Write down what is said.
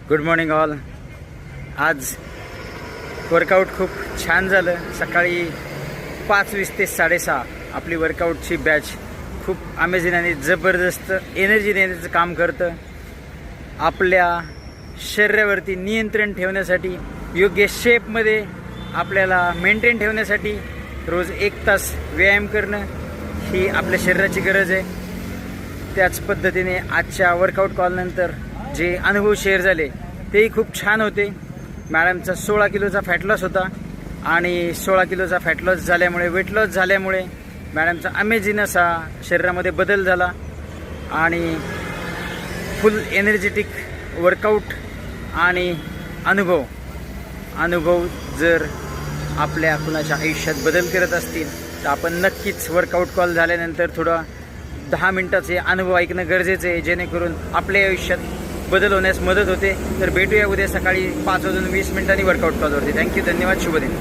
Good morning all. आज workout खूप छान झालं. सकाळी 5:20 ते 6:30 आपली वर्कआउटची बॅच खूप अमेझिंग आणि जबरदस्त एनर्जी देण्याचं काम करतं. आपल्या शरीरावरती नियंत्रण ठेवण्यासाठी, योग्य शेपमध्ये आपल्याला मेंटेन ठेवण्यासाठी रोज 1 तास व्यायाम करणं ही आपल्या शरीराची गरज आहे. त्याच पद्धतीने आजच्या वर्कआउट कॉलनंतर जे अनुभव शेअर झाले तेही खूप छान होते. मॅडमचा 16 किलोचा फॅट लॉस होता आणि 16 किलोचा फॅट लॉस झाल्यामुळे, वेट लॉस झाल्यामुळे मॅडमचा अमेझिंग असा शरीरामध्ये बदल झाला आणि फुल एनर्जेटिक वर्कआउट आणि अनुभव जर आपल्या कुणाच्या आयुष्यात बदल करत असतील तर आपण नक्कीच वर्कआउट कॉल झाल्यानंतर थोडा 10 मिनिटाचे अनुभव ऐकणं गरजेचं आहे, जेणेकरून आपल्या आयुष्यात बदल होण्यास मदत होते. तर भेटूया उद्या सकाळी 5:20 वर्कआउट कॉलवरती. थँक्यू, धन्यवाद, शुभ दिन.